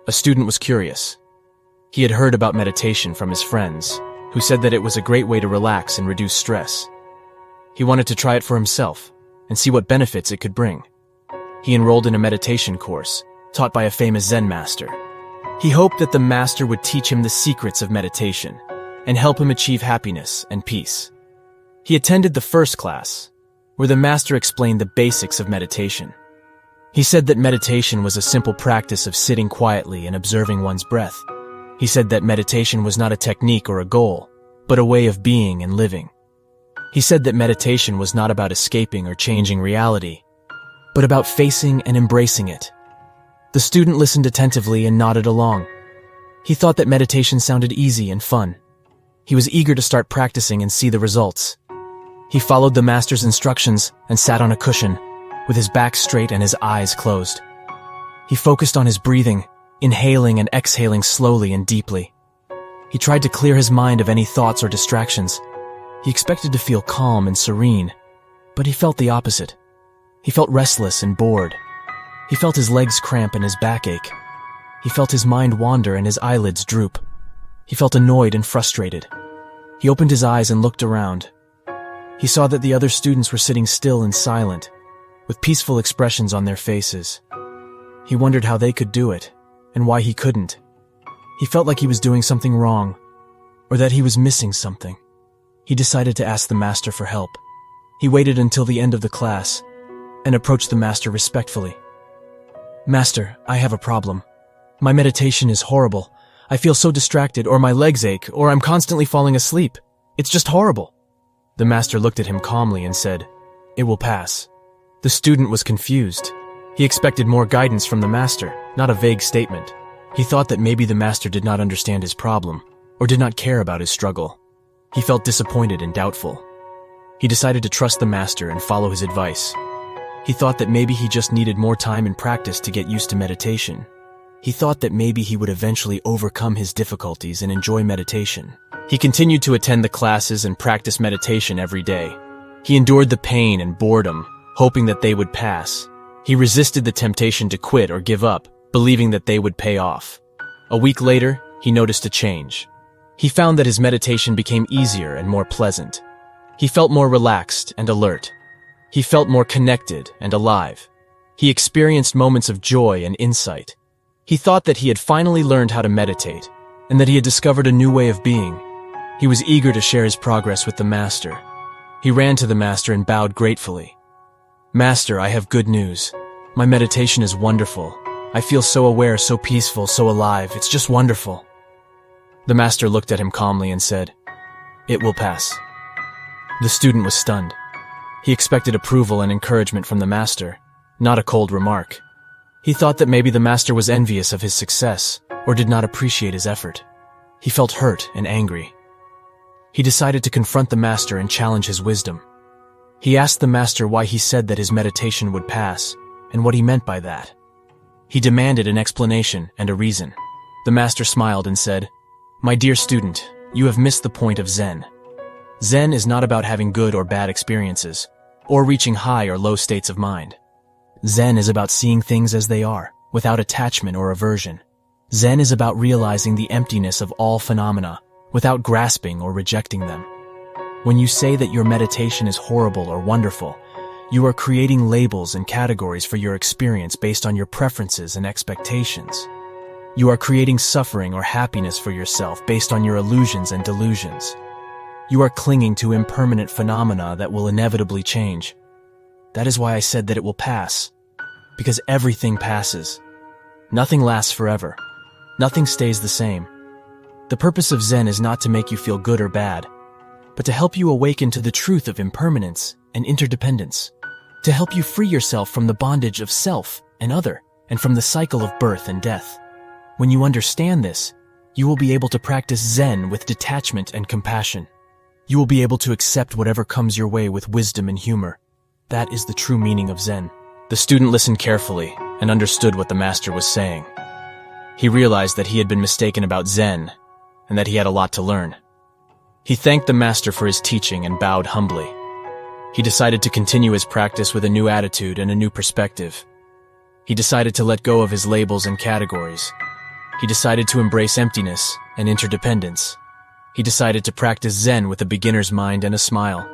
A student was curious. He had heard about meditation from his friends, who said that it was a great way to relax and reduce stress. He wanted to try it for himself and see what benefits it could bring. He enrolled in a meditation course taught by a famous Zen master. He hoped that the master would teach him the secrets of meditation and help him achieve happiness and peace. He attended the first class, where the master explained the basics of meditation. He said that meditation was a simple practice of sitting quietly and observing one's breath. He said that meditation was not a technique or a goal, but a way of being and living. He said that meditation was not about escaping or changing reality, but about facing and embracing it. The student listened attentively and nodded along. He thought that meditation sounded easy and fun. He was eager to start practicing and see the results. He followed the master's instructions and sat on a cushion, with his back straight and his eyes closed. He focused on his breathing, inhaling and exhaling slowly and deeply. He tried to clear his mind of any thoughts or distractions. He expected to feel calm and serene, but he felt the opposite. He felt restless and bored. He felt his legs cramp and his back ache. He felt his mind wander and his eyelids droop. He felt annoyed and frustrated. He opened his eyes and looked around. He saw that the other students were sitting still and silent, with peaceful expressions on their faces. He wondered how they could do it, and why he couldn't. He felt like he was doing something wrong, or that he was missing something. He decided to ask the master for help. He waited until the end of the class, and approached the master respectfully. "Master, I have a problem. My meditation is horrible. I feel so distracted, or my legs ache, or I'm constantly falling asleep. It's just horrible." The master looked at him calmly and said, "It will pass." The student was confused. He expected more guidance from the master, not a vague statement. He thought that maybe the master did not understand his problem, or did not care about his struggle. He felt disappointed and doubtful. He decided to trust the master and follow his advice. He thought that maybe he just needed more time and practice to get used to meditation. He thought that maybe he would eventually overcome his difficulties and enjoy meditation. He continued to attend the classes and practice meditation every day. He endured the pain and boredom, hoping that they would pass. He resisted the temptation to quit or give up, believing that they would pay off. A week later, he noticed a change. He found that his meditation became easier and more pleasant. He felt more relaxed and alert. He felt more connected and alive. He experienced moments of joy and insight. He thought that he had finally learned how to meditate, and that he had discovered a new way of being. He was eager to share his progress with the master. He ran to the master and bowed gratefully. "Master, I have good news. My meditation is wonderful. I feel so aware, so peaceful, so alive. It's just wonderful." The master looked at him calmly and said, "It will pass." The student was stunned. He expected approval and encouragement from the master, not a cold remark. He thought that maybe the master was envious of his success, or did not appreciate his effort. He felt hurt and angry. He decided to confront the master and challenge his wisdom. He asked the master why he said that his meditation would pass, and what he meant by that. He demanded an explanation and a reason. The master smiled and said, "My dear student, you have missed the point of Zen. Zen is not about having good or bad experiences, or reaching high or low states of mind. Zen is about seeing things as they are, without attachment or aversion. Zen is about realizing the emptiness of all phenomena, without grasping or rejecting them. When you say that your meditation is horrible or wonderful, you are creating labels and categories for your experience based on your preferences and expectations. You are creating suffering or happiness for yourself based on your illusions and delusions. You are clinging to impermanent phenomena that will inevitably change. That is why I said that it will pass, because everything passes. Nothing lasts forever. Nothing stays the same. The purpose of Zen is not to make you feel good or bad, but to help you awaken to the truth of impermanence and interdependence, to help you free yourself from the bondage of self and other, and from the cycle of birth and death. When you understand this, you will be able to practice Zen with detachment and compassion. You will be able to accept whatever comes your way with wisdom and humor. That is the true meaning of Zen." The student listened carefully and understood what the master was saying. He realized that he had been mistaken about Zen, and that he had a lot to learn. He thanked the master for his teaching and bowed humbly. He decided to continue his practice with a new attitude and a new perspective. He decided to let go of his labels and categories. He decided to embrace emptiness and interdependence. He decided to practice Zen with a beginner's mind and a smile.